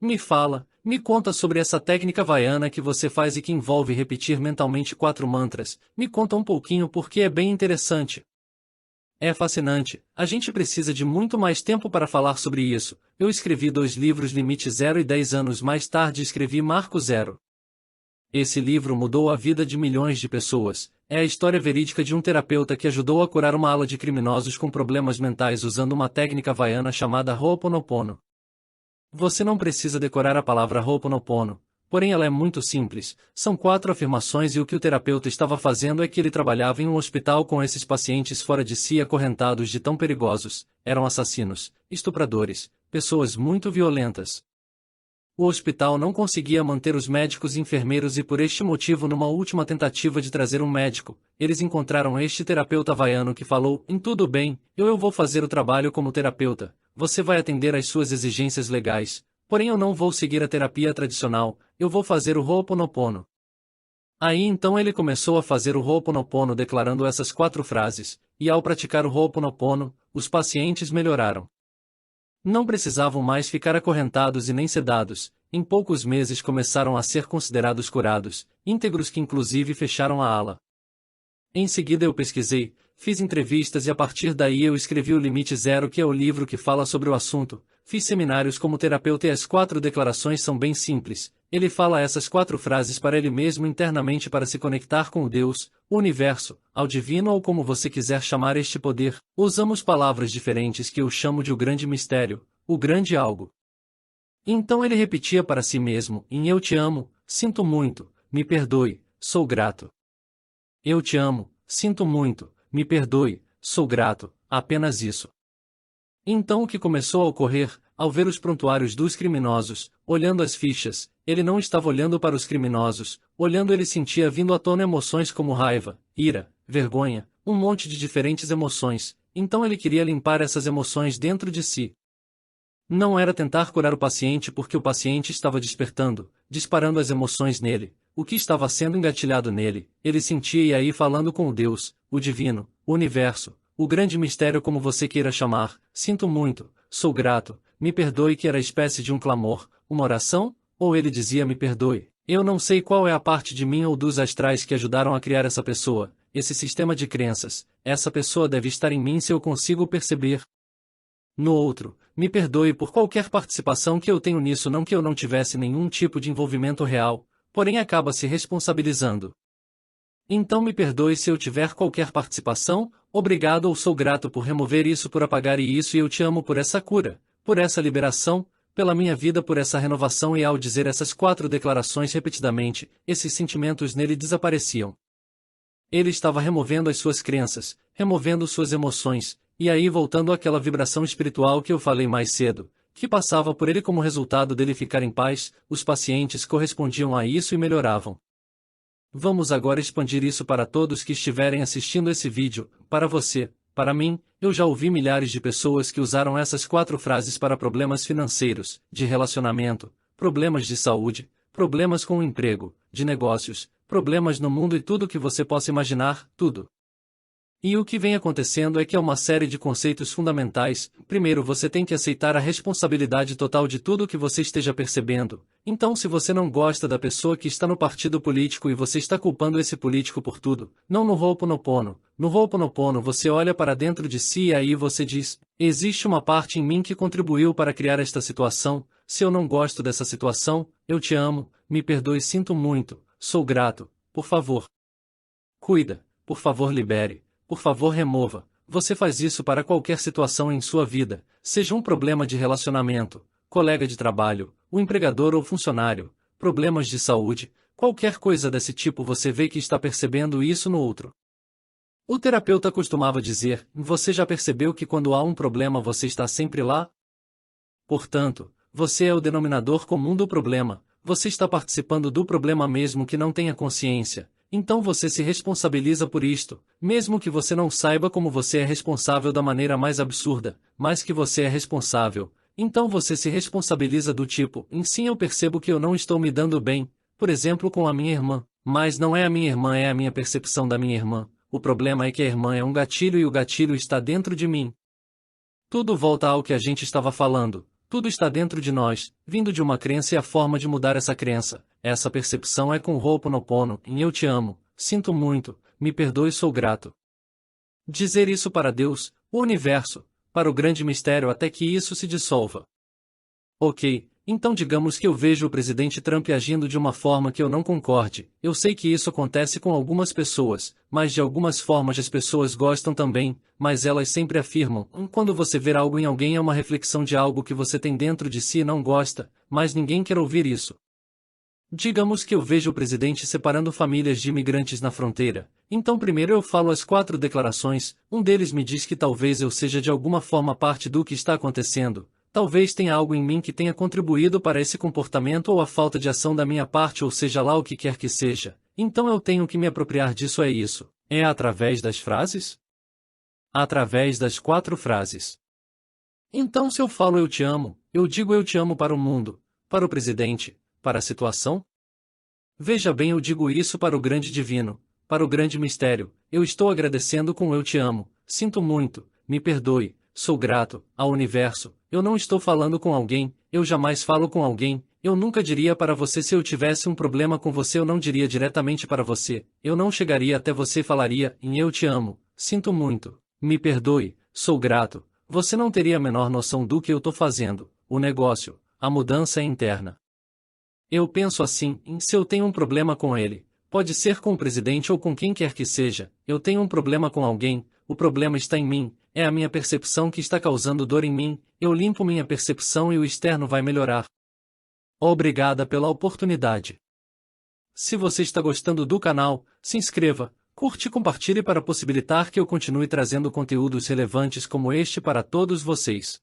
Me conta sobre essa técnica havaiana que você faz e que envolve repetir mentalmente 4 mantras. Me conta um pouquinho porque é bem interessante. É fascinante. A gente precisa de muito mais tempo para falar sobre isso. Eu escrevi 2 livros Limite Zero e 10 anos mais tarde escrevi Marco Zero. Esse livro mudou a vida de milhões de pessoas. É a história verídica de um terapeuta que ajudou a curar uma ala de criminosos com problemas mentais usando uma técnica havaiana chamada Ho'oponopono. Você não precisa decorar a palavra Ho'oponopono, porém ela é muito simples. São 4 afirmações e o que o terapeuta estava fazendo é que ele trabalhava em um hospital com esses pacientes fora de si acorrentados de tão perigosos. Eram assassinos, estupradores, pessoas muito violentas. O hospital não conseguia manter os médicos e enfermeiros e por este motivo numa última tentativa de trazer um médico, eles encontraram este terapeuta havaiano que falou, tudo bem, eu vou fazer o trabalho como terapeuta, você vai atender às suas exigências legais, porém eu não vou seguir a terapia tradicional, eu vou fazer o Ho'oponopono. Aí então ele começou a fazer o Ho'oponopono declarando essas 4 frases, e ao praticar o Ho'oponopono, os pacientes melhoraram. Não precisavam mais ficar acorrentados e nem sedados, em poucos meses começaram a ser considerados curados, íntegros que inclusive fecharam a ala. Em seguida eu pesquisei, fiz entrevistas e a partir daí eu escrevi o Limite Zero que é o livro que fala sobre o assunto, fiz seminários como terapeuta e as 4 declarações são bem simples, ele fala essas 4 frases para ele mesmo internamente para se conectar com o Deus, o universo, ao divino ou como você quiser chamar este poder, usamos palavras diferentes que eu chamo de o grande mistério, o grande algo. Então ele repetia para si mesmo, eu te amo, sinto muito, me perdoe, sou grato. Eu te amo, sinto muito, me perdoe, sou grato, apenas isso. Então o que começou a ocorrer, ao ver os prontuários dos criminosos, olhando as fichas, ele não estava olhando para os criminosos, olhando ele sentia vindo à tona emoções como raiva, ira, vergonha, um monte de diferentes emoções, então ele queria limpar essas emoções dentro de si. Não era tentar curar o paciente porque o paciente estava despertando, disparando as emoções nele, o que estava sendo engatilhado nele, ele sentia e aí falando com o Deus, o divino, o universo, o grande mistério como você queira chamar, sinto muito, sou grato, me perdoe que era espécie de um clamor, uma oração, ou ele dizia me perdoe, eu não sei qual é a parte de mim ou dos astrais que ajudaram a criar essa pessoa, esse sistema de crenças, essa pessoa deve estar em mim se eu consigo perceber. No outro, me perdoe por qualquer participação que eu tenho nisso não que eu não tivesse nenhum tipo de envolvimento real, porém acaba se responsabilizando. Então me perdoe se eu tiver qualquer participação, obrigado ou sou grato por remover isso por apagar isso e eu te amo por essa cura, por essa liberação, pela minha vida por essa renovação e ao dizer essas 4 declarações repetidamente, esses sentimentos nele desapareciam. Ele estava removendo as suas crenças, removendo suas emoções, e aí voltando àquela vibração espiritual que eu falei mais cedo, que passava por ele como resultado dele ficar em paz, os pacientes correspondiam a isso e melhoravam. Vamos agora expandir isso para todos que estiverem assistindo esse vídeo, para você, para mim, eu já ouvi milhares de pessoas que usaram essas 4 frases para problemas financeiros, de relacionamento, problemas de saúde, problemas com o emprego, de negócios, problemas no mundo e tudo que você possa imaginar, tudo. E o que vem acontecendo é que há uma série de conceitos fundamentais. Primeiro você tem que aceitar a responsabilidade total de tudo que você esteja percebendo. Então se você não gosta da pessoa que está no partido político e você está culpando esse político por tudo, não no Ho'oponopono. No Ho'oponopono você olha para dentro de si e aí você diz, existe uma parte em mim que contribuiu para criar esta situação, se eu não gosto dessa situação, eu te amo, me perdoe sinto muito, sou grato, por favor. Cuida, por favor libere. Por favor remova, você faz isso para qualquer situação em sua vida, seja um problema de relacionamento, colega de trabalho, o empregador ou funcionário, problemas de saúde, qualquer coisa desse tipo você vê que está percebendo isso no outro. O terapeuta costumava dizer, você já percebeu que quando há um problema você está sempre lá? Portanto, você é o denominador comum do problema, você está participando do problema mesmo que não tenha consciência. Então você se responsabiliza por isto, mesmo que você não saiba como você é responsável da maneira mais absurda, mas que você é responsável. Então você se responsabiliza do tipo, sim eu percebo que eu não estou me dando bem, por exemplo com a minha irmã, mas não é a minha irmã é a minha percepção da minha irmã, o problema é que a irmã é um gatilho e o gatilho está dentro de mim. Tudo volta ao que a gente estava falando, Tudo está dentro de nós, vindo de uma crença e a forma de mudar essa crença. Essa percepção é com o Ho'oponopono, em eu te amo, sinto muito, me perdoe, sou grato. Dizer isso para Deus, o universo, para o grande mistério até que isso se dissolva. Ok, então digamos que eu vejo o presidente Trump agindo de uma forma que eu não concorde. Eu sei que isso acontece com algumas pessoas, mas de algumas formas as pessoas gostam também, mas elas sempre afirmam, quando você ver algo em alguém é uma reflexão de algo que você tem dentro de si e não gosta, mas ninguém quer ouvir isso. Digamos que eu vejo o presidente separando famílias de imigrantes na fronteira. Então primeiro eu falo as 4 declarações, um deles me diz que talvez eu seja de alguma forma parte do que está acontecendo, talvez tenha algo em mim que tenha contribuído para esse comportamento ou a falta de ação da minha parte ou seja lá o que quer que seja, então eu tenho que me apropriar disso. É isso. É através das frases? Através das 4 frases. Então se eu falo eu te amo, eu digo eu te amo para o mundo, para o presidente, para a situação? Veja bem, eu digo isso para o grande divino, para o grande mistério, eu estou agradecendo com eu te amo, sinto muito, me perdoe, sou grato, ao universo, eu não estou falando com alguém, eu jamais falo com alguém, eu nunca diria para você se eu tivesse um problema com você eu não diria diretamente para você, eu não chegaria até você e falaria, em eu te amo, sinto muito, me perdoe, sou grato, você não teria a menor noção do que eu estou fazendo, o negócio, a mudança é interna. Eu penso assim, se eu tenho um problema com ele, pode ser com o presidente ou com quem quer que seja, eu tenho um problema com alguém, o problema está em mim, é a minha percepção que está causando dor em mim, eu limpo minha percepção e o externo vai melhorar. Obrigada pela oportunidade. Se você está gostando do canal, se inscreva, curte e compartilhe para possibilitar que eu continue trazendo conteúdos relevantes como este para todos vocês.